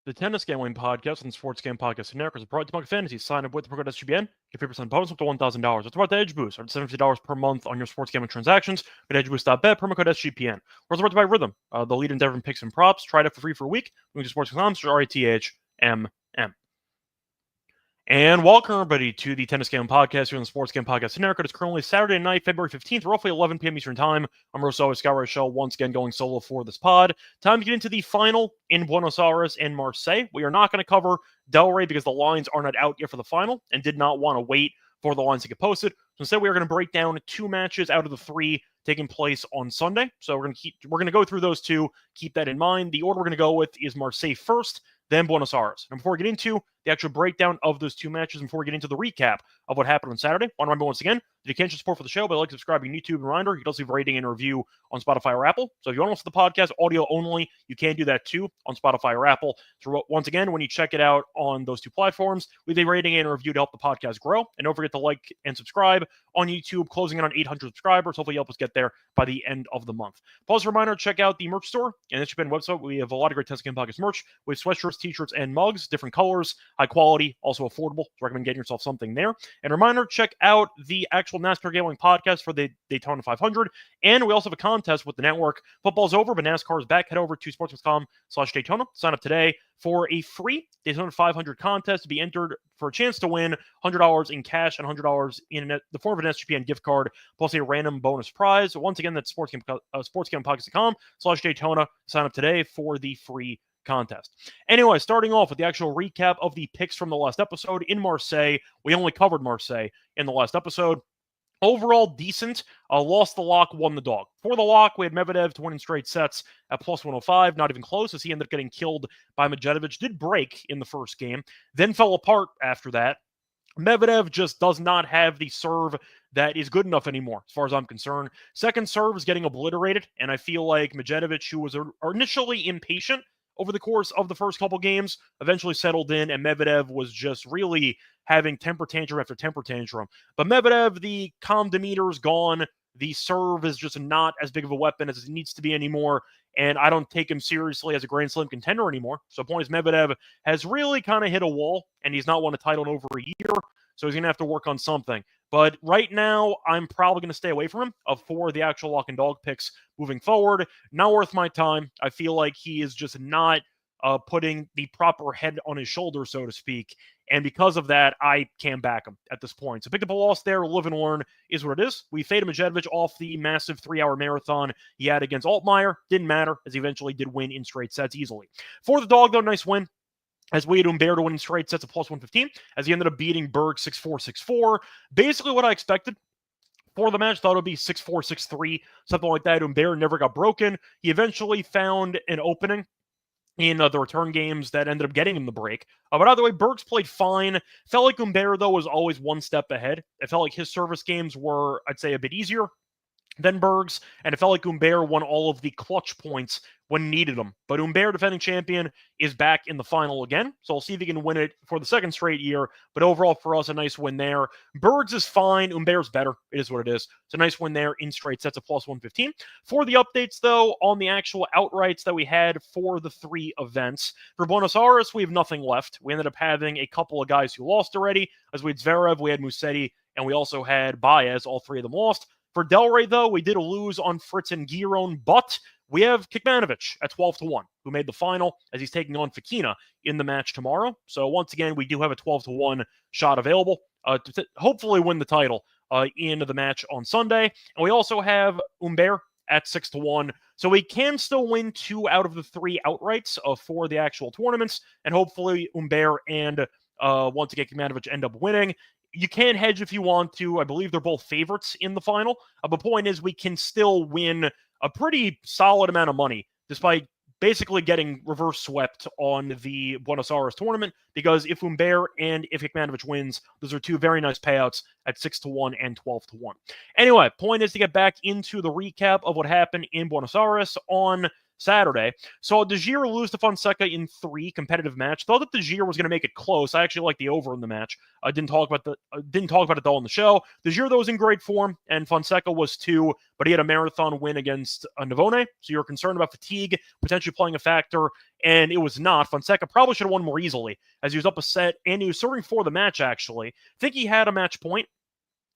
The Tennis Gambling Podcast and Sports Game Podcast Network is a product of Fantasy. Sign up with the promo code SGPN. Get 50% bonus up to $1,000. It's about the Edge Boost. It's $70 per month on your sports gambling transactions. Go to edgeboost.bet, promo code SGPN. We're also brought to you by Rhythm, the lead in Denver picks and props. Try it out for free for a week. Moving to sports.com, RATHMM. And welcome, everybody, to the Tennis Game Podcast here on the Sports Game Podcast Network. It's currently Saturday night, February 15th, roughly 11 p.m. Eastern Time. I'm Rosso Scott Reichel, once again going solo for this pod. Time to get into the final in Buenos Aires and Marseille. We are not going to cover Delray because the lines are not out yet for the final and did not want to wait for the lines to get posted. So instead, we are going to break down two matches out of the three taking place on Sunday. So we're going to go through those two. Keep that in mind. The order we're going to go with is Marseille first, then Buenos Aires. And before we get into the actual breakdown of those two matches, and before we get into the recap of what happened on Saturday, I want to remind once again that you can show support for the show by subscribing to YouTube and reminder. You can also leave a rating and a review on Spotify or Apple. So if you want to listen to the podcast audio only, you can do that too on Spotify or Apple. So once again, when you check it out on those two platforms, leave a rating and a review to help the podcast grow. And don't forget to like and subscribe on YouTube, closing in on 800 subscribers. Hopefully help us get there by the end of the month. Pause reminder, check out the merch store and the SGPN website. We have a lot of great Tennis Game Podcast merch with sweatshirts, t-shirts, and mugs, different colors, high quality, also affordable. So recommend getting yourself something there. And reminder, check out the actual NASCAR Gambling Podcast for the Daytona 500. And we also have a contest with the network. Football's over, but NASCAR is back. Head over to sports.com/Daytona. Sign up today for a free Daytona 500 contest to be entered for a chance to win $100 in cash and $100 in the form of an SGPN gift card, plus a random bonus prize. Once again, that's sportsgamepodcast.com/Daytona. Sign up today for the free contest. Anyway, starting off with the actual recap of the picks from the last episode in Marseille. We only covered Marseille in the last episode. Overall, decent. Lost the lock, won the dog. For the lock, we had Medvedev to win in straight sets at plus 105. Not even close, as he ended up getting killed by Medvedev. Did break in the first game, then fell apart after that. Medvedev just does not have the serve that is good enough anymore, as far as I'm concerned. Second serve is getting obliterated, and I feel like Medvedev, who was initially impatient over the course of the first couple games, eventually settled in, and Medvedev was just really having temper tantrum after temper tantrum. But Medvedev, the calm demeanor is gone. The serve is just not as big of a weapon as it needs to be anymore, and I don't take him seriously as a Grand Slam contender anymore. So the point is Medvedev has really kind of hit a wall, and he's not won a title in over a year, so he's going to have to work on something. But right now, I'm probably going to stay away from him for the actual lock and dog picks moving forward. Not worth my time. I feel like he is just not putting the proper head on his shoulder, so to speak. And because of that, I can't back him at this point. So picked up a loss there. Live and learn is what it is. We faded Medvedev off the massive 3-hour marathon he had against Altmaier. Didn't matter, as he eventually did win in straight sets easily. For the dog, though, nice win, as we had Humbert to win in straight sets at plus 115, as he ended up beating Berg 6-4, 6-4. Basically what I expected for the match. Thought it would be 6-4, 6-3, something like that. Humbert never got broken. He eventually found an opening in the return games that ended up getting him the break. But either way, Berg's played fine. Felt like Humbert, though, was always one step ahead. It felt like his service games were, I'd say, a bit easier than Berg's, and it felt like Humbert won all of the clutch points when needed them. But Humbert, defending champion, is back in the final again, so we'll see if he can win it for the second straight year. But overall, for us, a nice win there. Berg's is fine. Humbert's better. It is what it is. It's a nice win there in straight sets of plus 115. For the updates, though, on the actual outrights that we had for the three events, for Buenos Aires, we have nothing left. We ended up having a couple of guys who lost already. As we had Zverev, we had Musetti, and we also had Baez. All three of them lost. For Delray, though, we did lose on Fritz and Giron, but we have Kikmanovic at 12-1, who made the final as he's taking on Fekina in the match tomorrow. So once again, we do have a 12-1 shot available to hopefully win the title in the match on Sunday. And we also have Humbert at 6-1. So we can still win 2 out of the 3 outrights for the actual tournaments. And hopefully Humbert and once again Kikmanovic end up winning. You can hedge if you want to. I believe they're both favorites in the final. The point is we can still win a pretty solid amount of money despite basically getting reverse swept on the Buenos Aires tournament, because if Humbert and if Kikmanovic wins, those are 2 very nice payouts at 6-1 and 12-1. Anyway, point is to get back into the recap of what happened in Buenos Aires on Saturday. So De Gea lose to Fonseca in 3 competitive match. Thought that De Gea was going to make it close. I actually like the over in the match. I didn't talk about it though on the show. De Gea though was in great form, and Fonseca was too, but he had a marathon win against Navone. So you're concerned about fatigue potentially playing a factor. and it was not. Fonseca probably should have won more easily, as he was up a set, and he was serving for the match, actually. I think he had a match point.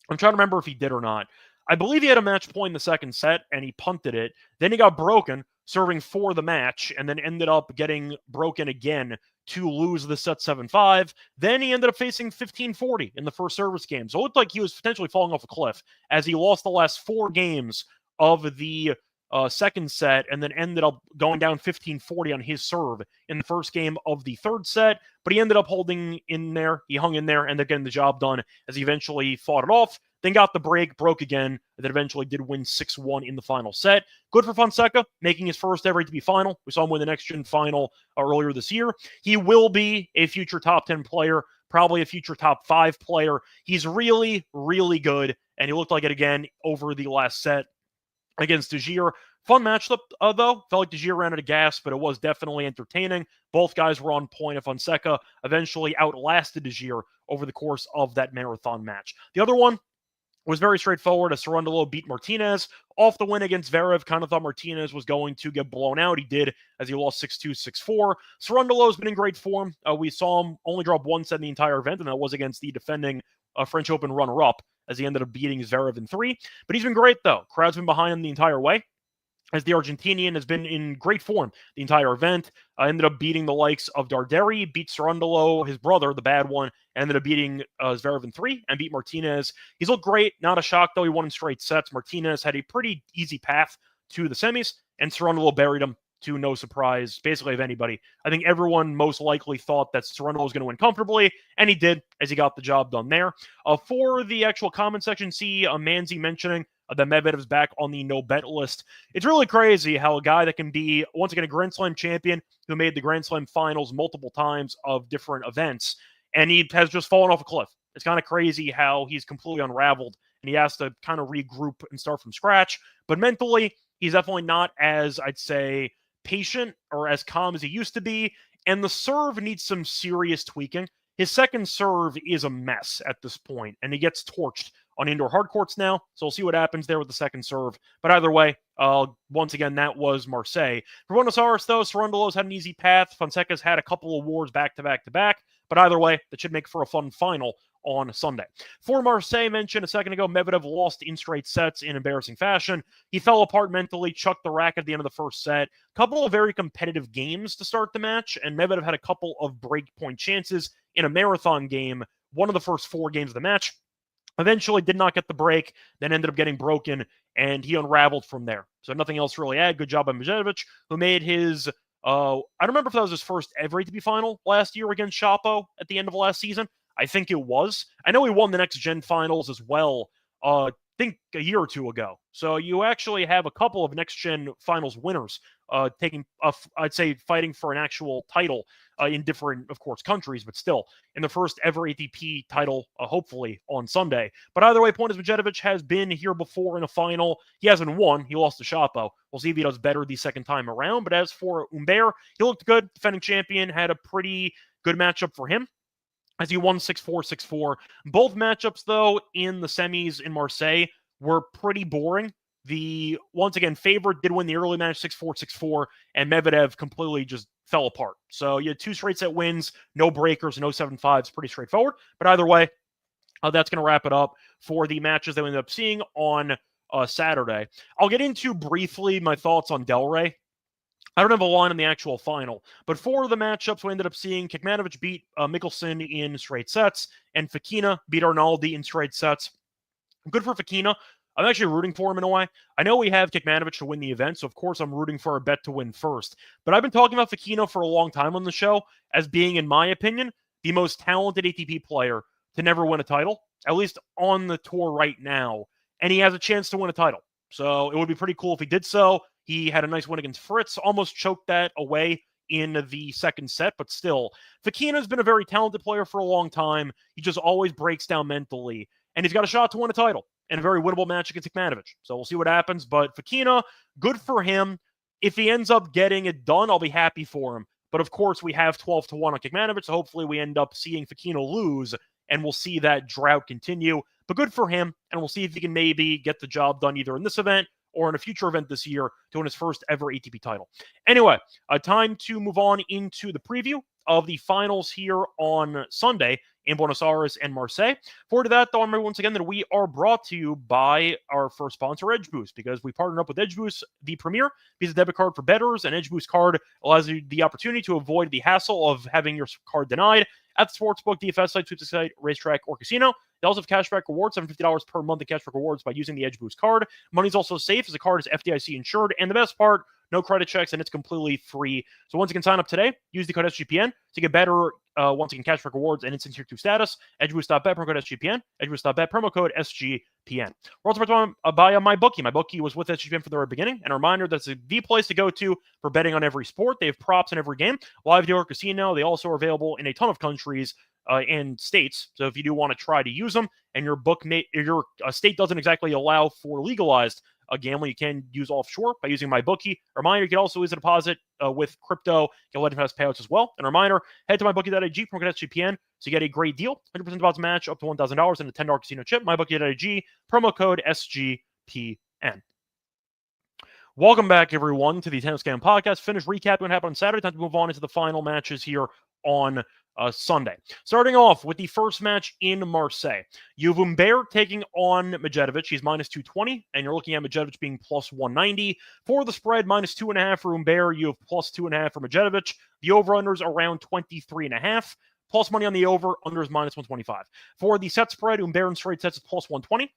I'm trying to remember if he did or not. I believe he had a match point in the second set, and he punted it. Then he got broken, serving for the match, and then ended up getting broken again to lose the set 7-5. Then he ended up facing 15-40 in the first service game. So it looked like he was potentially falling off a cliff, as he lost the last 4 games of the second set, and then ended up going down 15-40 on his serve in the first game of the third set. But he ended up holding in there. He hung in there, and then getting the job done as he eventually fought it off. Then got the break, broke again, and then eventually did win 6-1 in the final set. Good for Fonseca, making his first ever ATP final. We saw him win the Next Gen final earlier this year. He will be a future top 10 player, probably a future top 5 player. He's really, really good, and he looked like it again over the last set against Desir. Fun matchup, though. Felt like Desir ran out of gas, but it was definitely entertaining. Both guys were on point, and Fonseca eventually outlasted Desir over the course of that marathon match. The other one was very straightforward, as Cerundolo beat Martinez. Off the win against Zverev, kind of thought Martinez was going to get blown out. He did, as he lost 6-2, 6-4. Cerundolo's been in great form. We saw him only drop 1 set in the entire event, and that was against the defending French Open runner-up, as he ended up beating Zverev in 3. But he's been great, though. Crowd's been behind him the entire way, as the Argentinian has been in great form the entire event. Ended up beating the likes of Darderi, beat Cerundolo, his brother, the bad one, ended up beating Zverev in 3, and beat Martinez. He's looked great. Not a shock, though. He won in straight sets. Martinez had a pretty easy path to the semis, and Cerundolo buried him, to no surprise, basically, of anybody. I think everyone most likely thought that Cerundolo was going to win comfortably, and he did, as he got the job done there. For the actual comment section, see Manzi mentioning that Medvedev's back on the no-bet list. It's really crazy how a guy that can be, once again, a Grand Slam champion who made the Grand Slam finals multiple times of different events, and he has just fallen off a cliff. It's kind of crazy how he's completely unraveled, and he has to kind of regroup and start from scratch. But mentally, he's definitely not as, I'd say, patient or as calm as he used to be, and the serve needs some serious tweaking. His second serve is a mess at this point, and he gets torched on indoor hard courts now, so we'll see what happens there with the second serve. But either way, once again, that was Marseille. For Buenos Aires, though, Cerundolo's had an easy path. Fonseca's had a couple of wars back-to-back-to-back, but either way, that should make for a fun final on Sunday. For Marseille, mentioned a second ago, Medvedev lost in straight sets in embarrassing fashion. He fell apart mentally, chucked the racket at the end of the first set. Couple of very competitive games to start the match, and Medvedev had a couple of break-point chances in a marathon game, one of the first 4 games of the match. Eventually did not get the break, then ended up getting broken, and he unraveled from there. So nothing else really add. Good job by Medvedev, who made his, I don't remember if that was his first ever ATP final last year against Chapo at the end of last season. I think it was. I know he won the Next Gen finals as well, I think a year or 2 ago. So you actually have a couple of Next Gen finals winners taking, I'd say, fighting for an actual title in different, of course, countries, but still in the first ever ATP title, hopefully on Sunday. But either way, point is Medvedev has been here before in a final. He hasn't won. He lost to Chapo. We'll see if he does better the second time around. But as for Humbert, he looked good. Defending champion, had a pretty good matchup for him, as he won 6-4, 6-4. Both matchups, though, in the semis in Marseille were pretty boring. The, once again, favorite did win the early match 6-4, 6-4, and Medvedev completely just fell apart. So you had 2 straight set wins, no breakers, no 7-5s, pretty straightforward. But either way, that's going to wrap it up for the matches that we ended up seeing on Saturday. I'll get into briefly my thoughts on Del Rey. I don't have a line in the actual final, but for the matchups we ended up seeing, Kekmanovic beat Mikkelsen in straight sets, and Fekina beat Arnaldi in straight sets. Good for Fekina. I'm actually rooting for him in a way. I know we have Kekmanovic to win the event, so of course I'm rooting for a bet to win first. But I've been talking about Fekina for a long time on the show as being, in my opinion, the most talented ATP player to never win a title, at least on the tour right now. And he has a chance to win a title. So it would be pretty cool if he did so. He had a nice win against Fritz, almost choked that away in the second set, but still, Fekina's been a very talented player for a long time. He just always breaks down mentally, and he's got a shot to win a title and a very winnable match against Kekmanovic. So we'll see what happens, but Fekina, good for him. If he ends up getting it done, I'll be happy for him. But of course, we have 12-1 on Kekmanovic, so hopefully we end up seeing Fekina lose, and we'll see that drought continue. But good for him, and we'll see if he can maybe get the job done either in this event or in a future event this year to win his first ever ATP title. Anyway, time to move on into the preview of the finals here on Sunday in Buenos Aires and Marseille. Forward to that, though, I'm once again that we are brought to you by our first sponsor, Edge Boost, because we partnered up with Edge Boost, the premier Visa debit card for bettors. An Edge Boost card allows you the opportunity to avoid the hassle of having your card denied at the sportsbook, DFS site, sweepstakes site, racetrack, or casino. They also have cashback rewards, $750 per month in cashback rewards by using the Edge Boost card. Money's also safe as the card is FDIC insured. And the best part, no credit checks, and it's completely free. So once you can sign up today, use the code SGPN to get better, once again, cashback rewards and instant tier 2 status. EdgeBoost.bet, promo code SGPN. EdgeBoost.bet, promo code SGPN. We're also brought by MyBookie. MyBookie was with SGPN from the very beginning. And a reminder, that's the place to go to for betting on every sport. They have props in every game. Live dealer casino. They also are available in a ton of countries and states. So if you do want to try to use them and your state doesn't exactly allow for legalized gambling, you can use offshore by using MyBookie. Reminder, you can also use a deposit with crypto. You'll let fast payouts as well. And a reminder, head to mybookie.ag, promo code SGPN, so you get a great deal. 100% deposit match up to $1,000 and a $10 casino chip. MyBookie.ag, promo code SGPN. Welcome back, everyone, to the Tennis Scam Podcast. Finish recapping what happened on Saturday. Time to move on into the final matches here on Sunday. Starting off with the first match in Marseille. You have Humbert taking on Medjedovic. He's minus 220, and you're looking at Medjedovic being plus 190. For the spread, minus 2.5 for Humbert. You have plus 2.5 for Medjedovic. The over-under is around 23.5. Plus money on the over. Under is minus 125. For the set spread, Humbert in straight sets is plus 120.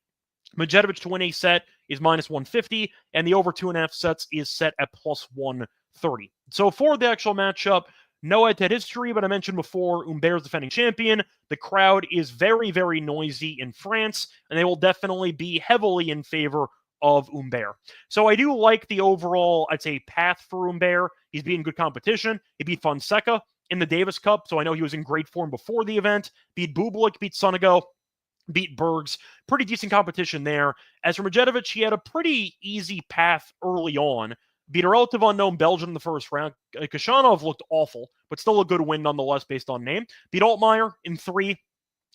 Medjedovic to win a set is minus 150, and the over 2.5 sets is set at plus 130. So for the actual matchup, no head-to-head history, but I mentioned before, Humbert's defending champion. The crowd is very, very noisy in France, and they will definitely be heavily in favor of Humbert. So I do like the overall, I'd say, path for Humbert. He's beating good competition. He beat Fonseca in the Davis Cup, so I know he was in great form before the event. Beat Bublik, beat Sonego, beat Bergs. Pretty decent competition there. As for Medjedovic, he had a pretty easy path early on. Beat a relative unknown Belgian in the first round. Kashanov looked awful, but still a good win nonetheless based on name. Beat Altmaier in 3,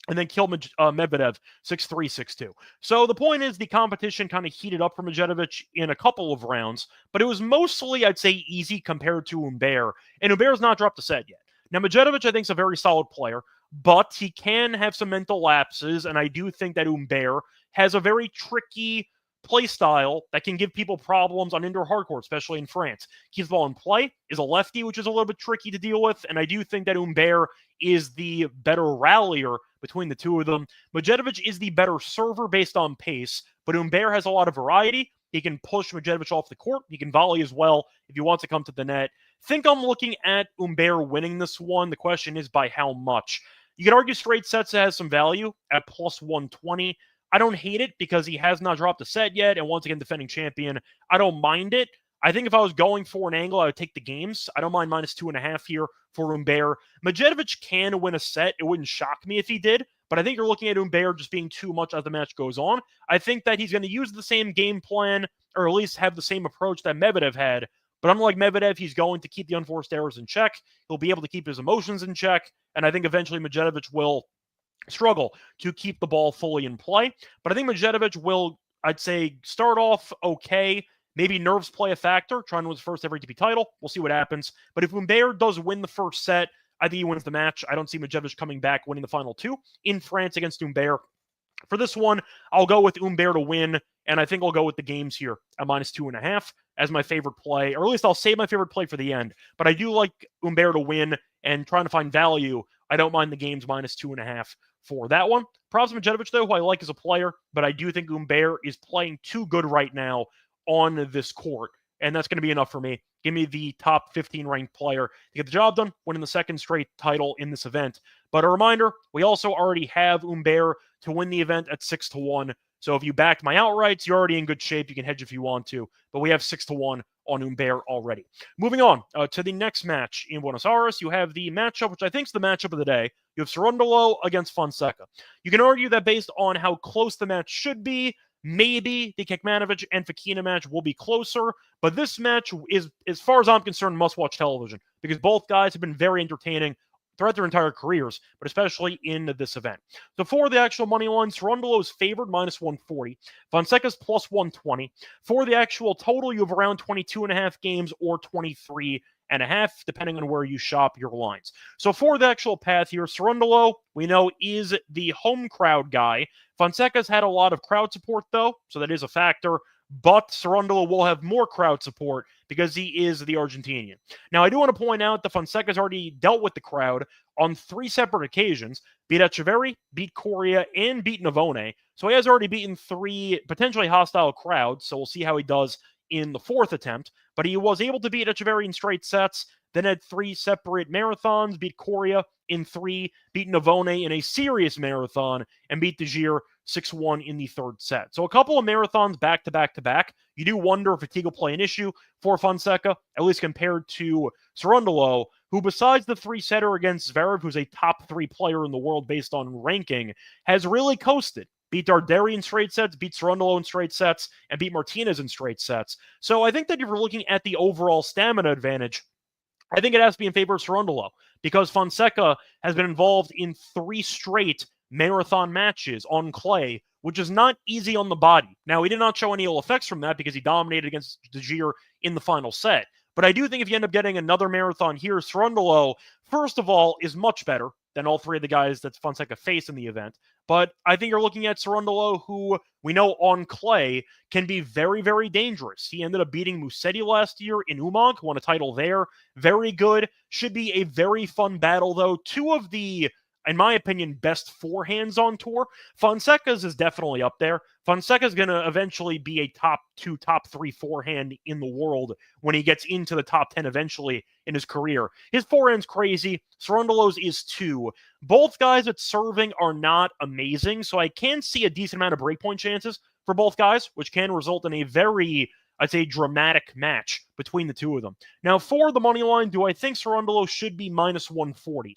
and then killed Medvedev 6-3, 6-2. So the point is the competition kind of heated up for Medjedovic in a couple of rounds, but it was mostly, I'd say, easy compared to Humbert. And Humbert's not dropped a set yet. Now, Medjedovic, I think, is a very solid player, but he can have some mental lapses, and I do think that Humbert has a very tricky play style that can give people problems on indoor hard court, especially in France. Keeps the ball in play, is a lefty, which is a little bit tricky to deal with, and I do think that Humbert is the better rallier between the two of them. Medjedovic is the better server based on pace, but Humbert has a lot of variety. He can push Medjedovic off the court. He can volley as well if he wants to come to the net. Think I'm looking at Humbert winning this one. The question is by how much. You can argue straight sets has some value at plus 120. I don't hate it because he has not dropped a set yet, and once again, defending champion. I don't mind it. I think if I was going for an angle, I would take the games. I don't mind minus 2.5 here for Humbert. Medjedovic can win a set. It wouldn't shock me if he did, but I think you're looking at Humbert just being too much as the match goes on. I think that he's going to use the same game plan, or at least have the same approach that Medvedev had. But unlike Medvedev, he's going to keep the unforced errors in check. He'll be able to keep his emotions in check, and I think eventually Medjedovic will struggle to keep the ball fully in play. But I think Medjedovic will, I'd say, start off okay. Maybe nerves play a factor, trying to win his first ever ATP title. We'll see what happens. But if Humbert does win the first set, I think he wins the match. I don't see Medjedovic coming back winning the final 2 in France against Humbert. For this one, I'll go with Humbert to win, and I think I'll go with the games here at minus 2.5 as my favorite play, or at least I'll save my favorite play for the end. But I do like Humbert to win, and trying to find value, I don't mind the games minus 2.5 for that one. Props to Medjedovic, though, who I like as a player, but I do think Humbert is playing too good right now on this court, and that's going to be enough for me. Give me the top 15 ranked player to get the job done, winning the second straight title in this event. But a reminder, we also already have Humbert to win the event at 6-1. So if you backed my outrights, you're already in good shape. You can hedge if you want to, but we have 6-1 on Humbert already. Moving on to the next match in Buenos Aires, you have the matchup, which I think is the matchup of the day. You have Cerundolo against Fonseca. You can argue that based on how close the match should be, maybe the Kekmanovic and Fokina match will be closer, but this match is, as far as I'm concerned, must-watch television because both guys have been very entertaining throughout their entire careers, but especially in this event. So for the actual money line, Cerundolo is favored minus 140. Fonseca's plus 120. For the actual total, you have around 22.5 games or 23.5, depending on where you shop your lines. So for the actual path here, Cerundolo, we know, is the home crowd guy. Fonseca's had a lot of crowd support, though, so that is a factor. But Cerundolo will have more crowd support because he is the Argentinian. Now, I do want to point out that Fonseca's already dealt with the crowd on 3 separate occasions. Beat Etcheverry, beat Coria, and beat Navone. So he has already beaten 3 potentially hostile crowds, so we'll see how he does in the 4th attempt. But he was able to beat Etcheverry in straight sets, then had 3 separate marathons, beat Coria in 3, beat Navone in a serious marathon, and beat De Geer 6-1 in the 3rd set. So a couple of marathons back to back to back. You do wonder if fatigue will play an issue for Fonseca, at least compared to Cerundolo, who besides the 3-setter against Zverev, who's a top 3 player in the world based on ranking, has really coasted. Beat Darderi in straight sets, beat Cerundolo in straight sets, and beat Martinez in straight sets. So I think that if you're looking at the overall stamina advantage, I think it has to be in favor of Cerundolo because Fonseca has been involved in 3 straight marathon matches on clay, which is not easy on the body. Now, he did not show any ill effects from that because he dominated against De Geer in the final set. But I do think if you end up getting another marathon here, Cerundolo, first of all, is much better than all 3 of the guys that Fonseca faced in the event. But I think you're looking at Cerundolo, who we know on clay can be very, very dangerous. He ended up beating Musetti last year in Umag, won a title there. Very good. Should be a very fun battle, though. 2 of the, in my opinion, best forehands on tour. Fonseca's is definitely up there. Fonseca's going to eventually be a top 2, top 3 forehand in the world when he gets into the top 10 eventually in his career. His forehand's crazy. Cerundolo's is too. Both guys at serving are not amazing, so I can see a decent amount of breakpoint chances for both guys, which can result in a very, I'd say, dramatic match between the 2 of them. Now, for the money line, do I think Cerundolo should be minus 140?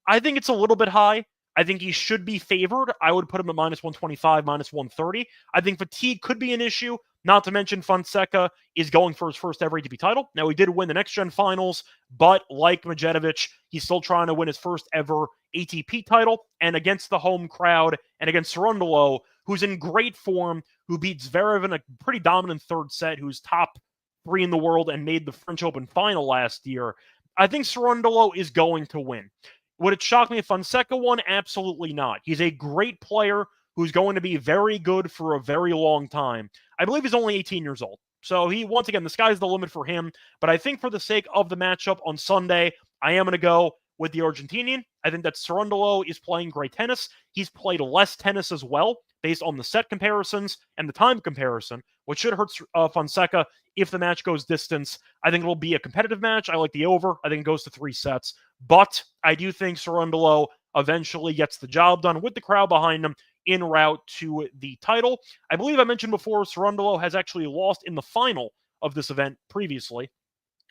I think it's a little bit high. I think he should be favored. I would put him at minus 125, minus 130. I think fatigue could be an issue, not to mention Fonseca is going for his first ever ATP title. Now, he did win the next-gen finals, but like Medjedovic, he's still trying to win his first ever ATP title, and against the home crowd, and against Cerundolo, who's in great form, who beat Zverev in a pretty dominant 3rd set, who's top 3 in the world and made the French Open final last year. I think Cerundolo is going to win. Would it shock me if Fonseca won? Absolutely not. He's a great player who's going to be very good for a very long time. I believe he's only 18 years old. So once again, the sky's the limit for him. But I think for the sake of the matchup on Sunday, I am going to go with the Argentinian. I think that Cerundolo is playing great tennis. He's played less tennis as well, based on the set comparisons and the time comparison, which should hurt Fonseca if the match goes distance. I think it'll be a competitive match. I like the over. I think it goes to 3 sets. But I do think Cerundolo eventually gets the job done with the crowd behind him en route to the title. I believe I mentioned before, Cerundolo has actually lost in the final of this event previously.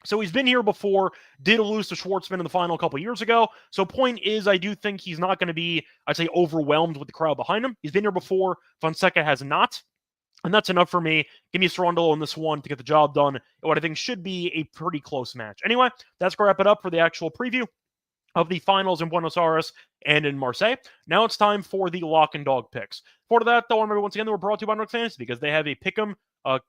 So he's been here before, did lose to Schwartzman in the final a couple years ago. So point is, I do think he's not going to be, I'd say, overwhelmed with the crowd behind him. He's been here before. Fonseca has not. And that's enough for me. Give me Cerundolo in this one to get the job done in what I think should be a pretty close match. Anyway, that's going to wrap it up for the actual preview of the finals in Buenos Aires and in Marseille. Now it's time for the lock and dog picks. For that, though, remember once again, they were brought to you by Nordic Fantasy because they have a pick'em,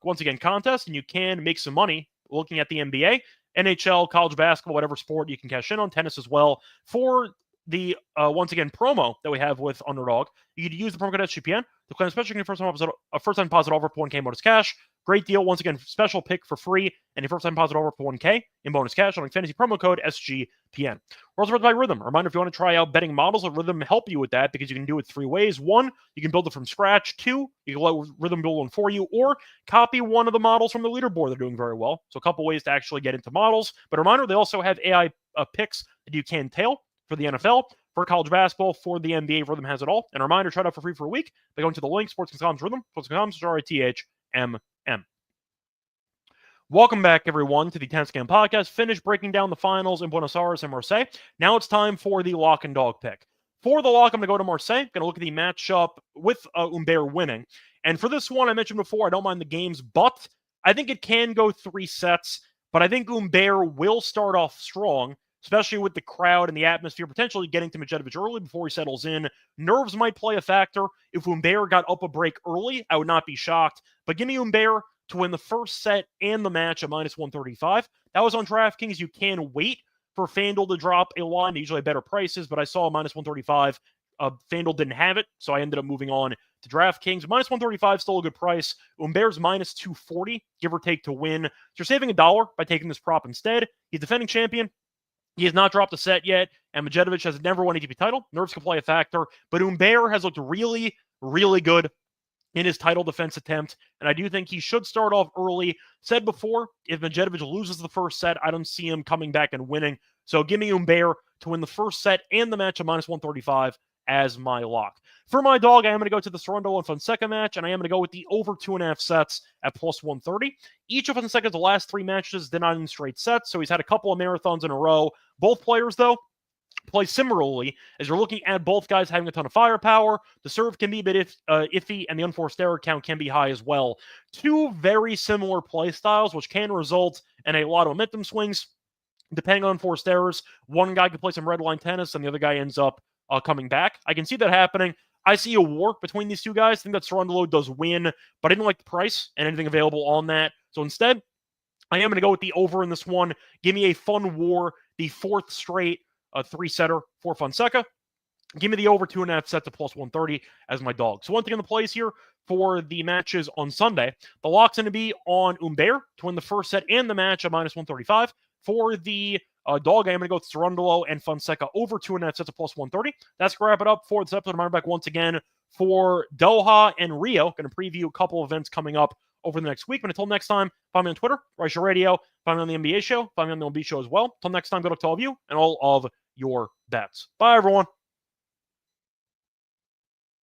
once again, contest, and you can make some money looking at the NBA, NHL, college basketball, whatever sport you can cash in on, tennis as well. For the, once again, promo that we have with Underdog, you can use the promo code SGPN to claim a special first-time deposit offer for 1K bonus cash. Great deal. Once again, special pick for free and a first-time deposit offer for 1K in bonus cash on Fantasy promo code SGPN. We're also brought by Rhythm. A reminder, if you want to try out betting models, let Rhythm help you with that because you can do it 3 ways. 1, you can build it from scratch. 2, you can let Rhythm build one for you, or copy one of the models from the leaderboard. They're doing very well. So a couple ways to actually get into models. But a reminder, they also have AI picks that you can tail for the NFL, for college basketball, for the NBA. Rhythm has it all. And a reminder, try it out for free for a week by going to the link, sports.com's Rhythm, sports.com's RITHMM. Welcome back, everyone, to the Tennis Game Podcast. Finished breaking down the finals in Buenos Aires and Marseille. Now it's time for the lock and dog pick. For the lock, I'm going to go to Marseille. Going to look at the matchup with Humbert winning. And for this one, I mentioned before, I don't mind the games, but I think it can go 3 sets. But I think Humbert will start off strong especially with the crowd and the atmosphere potentially getting to Medjedovic early before he settles in. Nerves might play a factor. If Humbert got up a break early, I would not be shocked. But give me Humbert to win the first set and the match at -135. That was on DraftKings. You can wait for FanDuel to drop a line. They usually have better prices, but I saw -135. FanDuel didn't have it, so I ended up moving on to DraftKings. -135 still a good price. Humbert's -240, give or take, to win. So you're saving $1 by taking this prop instead. He's defending champion. He has not dropped a set yet, and Medjedovic has never won ATP title. Nerves can play a factor, but Humbert has looked really, really good in his title defense attempt, and I do think he should start off early. Said before, if Medjedovic loses the first set, I don't see him coming back and winning. So give me Humbert to win the first set and the match at -135 as my lock. For my dog, I am going to go to the Cerundolo and Fonseca match, and I am going to go with the over 2.5 sets at +130. Each of Fonseca's last 3 matches did not in straight sets, so he's had a couple of marathons in a row. Both players, though, play similarly, as you're looking at both guys having a ton of firepower. The serve can be a bit iffy, and the unforced error count can be high as well. 2 very similar play styles, which can result in a lot of momentum swings. Depending on unforced errors, one guy could play some red line tennis, and the other guy ends up coming back. I can see that happening. I see a war between these two guys. I think that Cerundolo does win, but I didn't like the price and anything available on that. So instead, I am going to go with the over in this one. Give me a fun war, the 4th straight 3-setter for Fonseca. Give me the over 2.5 sets at +130 as my dog. So one thing in the plays here for the matches on Sunday, the lock's going to be on Humbert to win the first set and the match at -135. For the dog, I am going to go with Cerundolo and Fonseca over 2.5 sets at +130. That's going to wrap it up for this episode. I'm back once again for Doha and Rio. Going to preview a couple of events coming up over the next week. But until next time, find me on Twitter, Reichel Radio, find me on the NBA show, find me on the MLB show as well. Until next time, good luck to all of you and all of your bets. Bye, everyone.